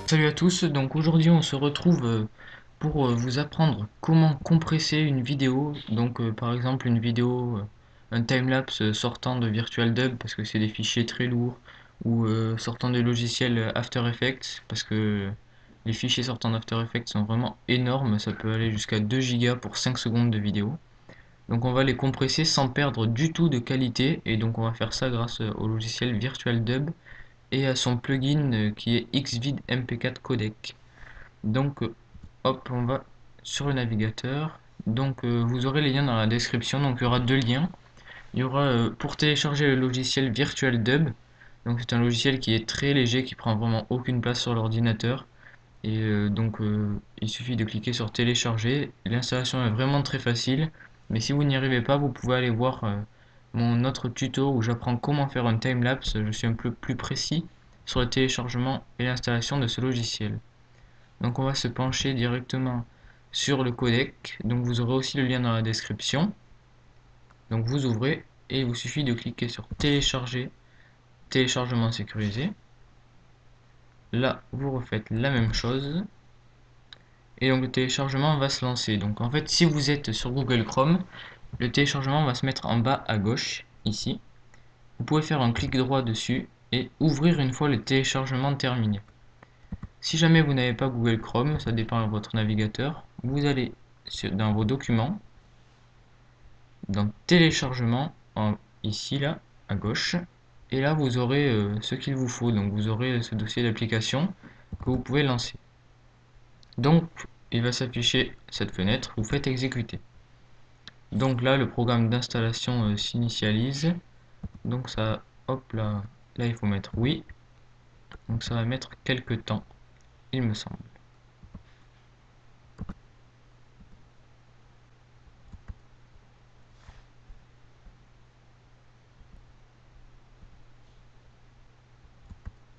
Salut à tous, donc aujourd'hui on se retrouve pour vous apprendre comment compresser une vidéo, donc par exemple une vidéo, un timelapse sortant de VirtualDub parce que c'est des fichiers très lourds, ou sortant des logiciels After Effects parce que les fichiers sortant d'After Effects sont vraiment énormes, ça peut aller jusqu'à 2 gigas pour 5 secondes de vidéo. Donc on va les compresser sans perdre du tout de qualité et donc on va faire ça grâce au logiciel VirtualDub et à son plugin qui est Xvid MP4 Codec. Donc hop, on va sur le navigateur. Donc vous aurez les liens dans la description. Donc il y aura deux liens. Il y aura pour télécharger le logiciel VirtualDub. Donc c'est un logiciel qui est très léger, qui prend vraiment aucune place sur l'ordinateur. Et il suffit de cliquer sur télécharger. L'installation est vraiment très facile. Mais si vous n'y arrivez pas, vous pouvez aller voir mon autre tuto où j'apprends comment faire un timelapse. Je suis un peu plus précis sur le téléchargement et l'installation de ce logiciel. Donc on va se pencher directement sur le codec. Donc vous aurez aussi le lien dans la description. Donc vous ouvrez et il vous suffit de cliquer sur télécharger, téléchargement sécurisé. Là, vous refaites la même chose. Et donc le téléchargement va se lancer. Donc en fait, si vous êtes sur Google Chrome, le téléchargement va se mettre en bas à gauche, ici. Vous pouvez faire un clic droit dessus et ouvrir une fois le téléchargement terminé. Si jamais vous n'avez pas Google Chrome, ça dépend de votre navigateur, vous allez dans vos documents, dans téléchargement, ici là, à gauche, et là vous aurez ce qu'il vous faut. Donc vous aurez ce dossier d'application que vous pouvez lancer. Donc il va s'afficher cette fenêtre, vous faites exécuter. Donc là le programme d'installation s'initialise. Donc ça, hop là, là il faut mettre oui. Donc ça va mettre quelques temps, il me semble.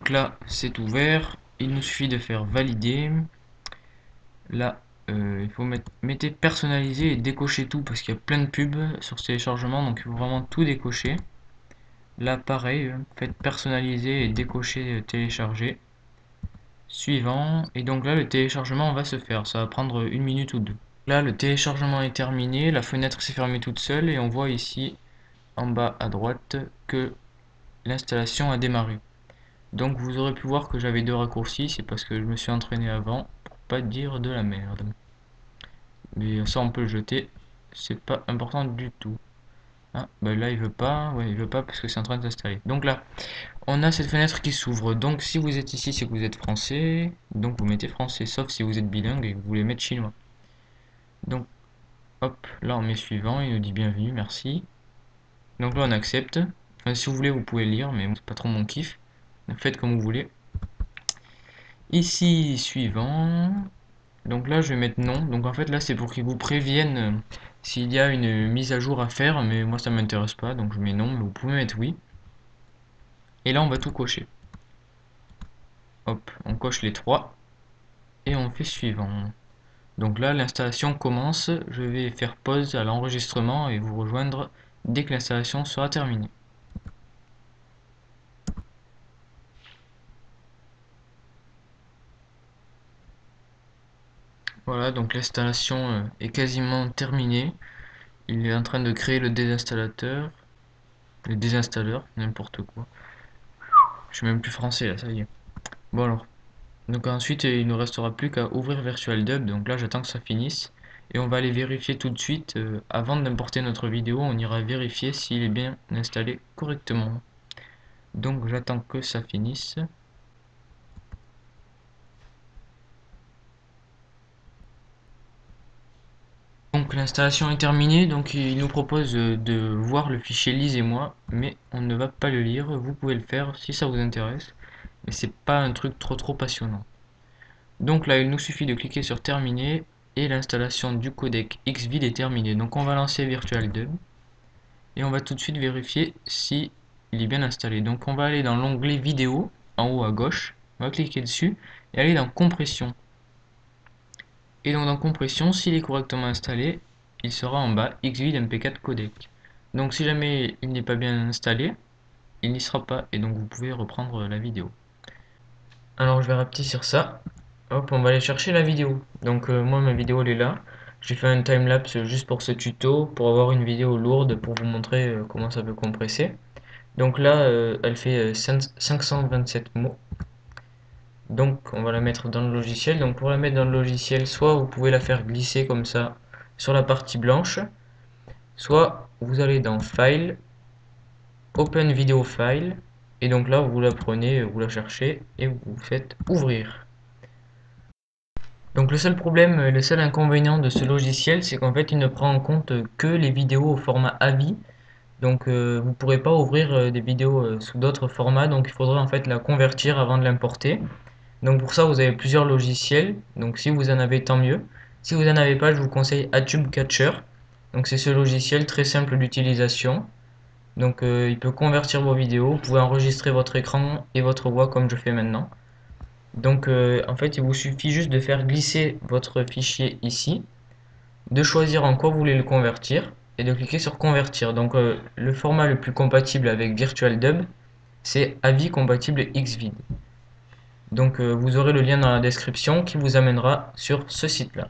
Donc là c'est ouvert, il nous suffit de faire valider. Là il faut mettez personnaliser et décocher tout parce qu'il y a plein de pubs sur ce téléchargement, donc il faut vraiment tout décocher. Là pareil, faites personnaliser et décocher télécharger. Suivant, et donc là le téléchargement va se faire, ça va prendre une minute ou deux. Là le téléchargement est terminé, la fenêtre s'est fermée toute seule et on voit ici en bas à droite que l'installation a démarré. Donc vous aurez pu voir que j'avais deux raccourcis, c'est parce que je me suis entraîné avant pour pas dire de la merde. Mais ça on peut le jeter, c'est pas important du tout. Ah, bah là il veut pas, ouais il veut pas parce que c'est en train de s'installer. Donc là, on a cette fenêtre qui s'ouvre. Donc si vous êtes ici, c'est que vous êtes français, donc vous mettez français, sauf si vous êtes bilingue et que vous voulez mettre chinois. Donc hop, là on met suivant, il nous dit bienvenue, merci. Donc là on accepte. Enfin, si vous voulez vous pouvez lire, mais c'est pas trop mon kiff. Donc, faites comme vous voulez. Ici suivant. Donc là je vais mettre non. Donc en fait là c'est pour qu'ils vous préviennent s'il y a une mise à jour à faire, mais moi ça m'intéresse pas, donc je mets non, mais vous pouvez mettre oui. Et là on va tout cocher. Hop, on coche les trois et on fait suivant. Donc là l'installation commence, je vais faire pause à l'enregistrement et vous rejoindre dès que l'installation sera terminée. Voilà, donc l'installation est quasiment terminée. Il est en train de créer le désinstallateur, le désinstalleur, n'importe quoi. Je suis même plus français là, ça y est. Bon alors, donc ensuite il ne restera plus qu'à ouvrir VirtualDub, donc là j'attends que ça finisse. Et on va aller vérifier tout de suite, avant d'importer notre vidéo, on ira vérifier s'il est bien installé correctement. Donc j'attends que ça finisse. Donc l'installation est terminée, donc il nous propose de voir le fichier lisez-moi, mais on ne va pas le lire, vous pouvez le faire si ça vous intéresse, mais c'est pas un truc trop passionnant. Donc là il nous suffit de cliquer sur terminer, et l'installation du codec Xvid est terminée. Donc on va lancer VirtualDub, et on va tout de suite vérifier si il est bien installé. Donc on va aller dans l'onglet vidéo, en haut à gauche, on va cliquer dessus, et aller dans compression. Et donc dans compression, s'il est correctement installé, il sera en bas Xvid MP4 codec. Donc si jamais il n'est pas bien installé, il n'y sera pas et donc vous pouvez reprendre la vidéo. Alors je vais rapetisser ça. Hop, on va aller chercher la vidéo. Donc moi ma vidéo elle est là. J'ai fait un timelapse juste pour ce tuto, pour avoir une vidéo lourde pour vous montrer comment ça peut compresser. Donc là elle fait 527 mots. Donc on va la mettre dans le logiciel. Donc pour la mettre dans le logiciel, soit vous pouvez la faire glisser comme ça sur la partie blanche, soit vous allez dans File, Open Video File, et donc là vous la prenez, vous la cherchez et vous faites ouvrir. Donc le seul problème, le seul inconvénient de ce logiciel, c'est qu'en fait il ne prend en compte que les vidéos au format AVI. Donc vous ne pourrez pas ouvrir des vidéos sous d'autres formats, donc il faudra en fait la convertir avant de l'importer. Donc pour ça vous avez plusieurs logiciels, donc si vous en avez tant mieux. Si vous n'en avez pas, je vous conseille ATube Catcher. Donc c'est ce logiciel très simple d'utilisation. Donc il peut convertir vos vidéos, vous pouvez enregistrer votre écran et votre voix comme je fais maintenant. Donc en fait il vous suffit juste de faire glisser votre fichier ici, de choisir en quoi vous voulez le convertir et de cliquer sur convertir. Donc le format le plus compatible avec VirtualDub c'est AVI compatible Xvid. Donc vous aurez le lien dans la description qui vous amènera sur ce site là.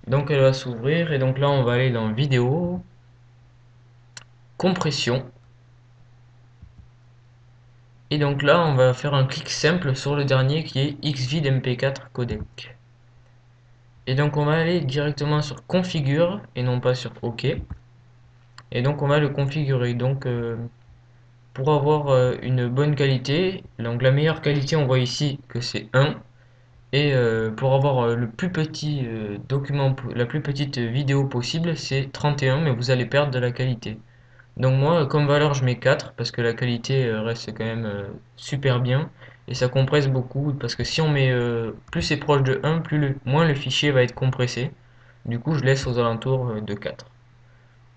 Donc elle va s'ouvrir et donc là on va aller dans vidéo, compression. Et donc là on va faire un clic simple sur le dernier qui est Xvid MP4 codec. Et donc on va aller directement sur configure et non pas sur OK. Et donc on va le configurer. Donc pour avoir une bonne qualité, donc la meilleure qualité on voit ici que c'est 1. Et pour avoir le plus petit document, la plus petite vidéo possible, c'est 31, mais vous allez perdre de la qualité. Donc moi, comme valeur, je mets 4 parce que la qualité reste quand même super bien et ça compresse beaucoup parce que si on met plus c'est proche de 1, moins le fichier va être compressé. Du coup, je laisse aux alentours de 4.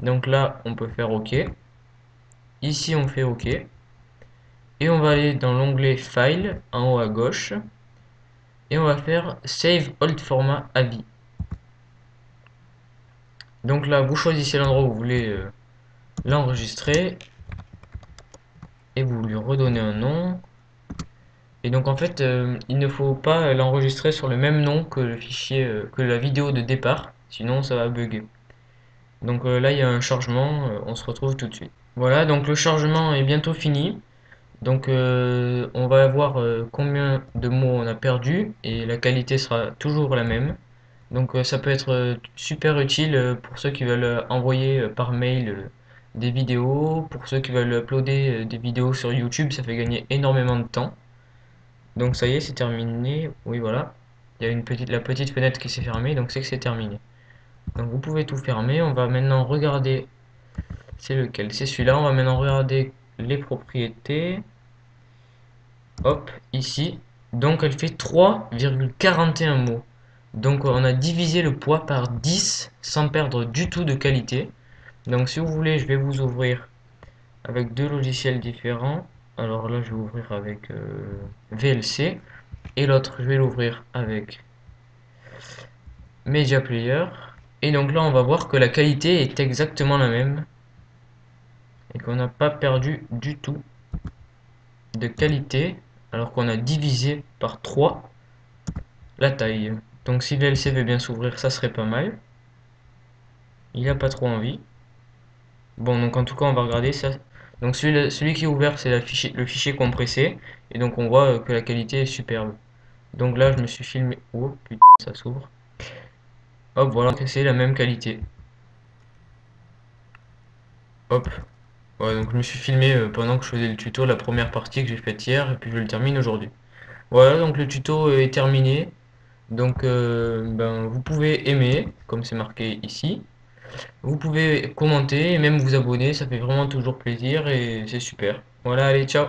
Donc là, on peut faire OK. Ici, on fait OK. Et on va aller dans l'onglet File en haut à gauche et on va faire Save Old Format AVI. Donc là, vous choisissez l'endroit où vous voulez l'enregistrer et vous lui redonnez un nom. Et donc en fait, il ne faut pas l'enregistrer sur le même nom que le fichier, que la vidéo de départ, sinon ça va bugger. Donc là, il y a un chargement, on se retrouve tout de suite. Voilà, donc le chargement est bientôt fini. Donc on va voir combien de mots on a perdu et la qualité sera toujours la même. Donc ça peut être super utile pour ceux qui veulent envoyer par mail des vidéos, pour ceux qui veulent uploader des vidéos sur YouTube, ça fait gagner énormément de temps. Donc ça y est, c'est terminé. Oui, voilà. Il y a la petite fenêtre qui s'est fermée, donc c'est que c'est terminé. Donc vous pouvez tout fermer. On va maintenant regarder, c'est lequel? C'est celui-là. On va maintenant regarder les propriétés. Hop, ici. Donc elle fait 3,41 mots. Donc on a divisé le poids par 10 sans perdre du tout de qualité. Donc si vous voulez, je vais vous ouvrir avec deux logiciels différents. Alors là, je vais ouvrir avec VLC. Et l'autre, je vais l'ouvrir avec Media Player. Et donc là, on va voir que la qualité est exactement la même. Et qu'on n'a pas perdu du tout de qualité. Alors qu'on a divisé par 3 la taille. Donc si VLC veut bien s'ouvrir, ça serait pas mal. Il n'a pas trop envie. Bon, donc en tout cas, on va regarder ça. Donc celui qui est ouvert, c'est le fichier compressé. Et donc on voit que la qualité est superbe. Donc là, je me suis filmé. Oh putain, ça s'ouvre. Hop, voilà, c'est la même qualité. Hop. Ouais, donc je me suis filmé pendant que je faisais le tuto, la première partie que j'ai faite hier, et puis je le termine aujourd'hui. Voilà, donc le tuto est terminé. Donc ben, vous pouvez aimer, comme c'est marqué ici. Vous pouvez commenter et même vous abonner, ça fait vraiment toujours plaisir et c'est super. Voilà, allez, ciao!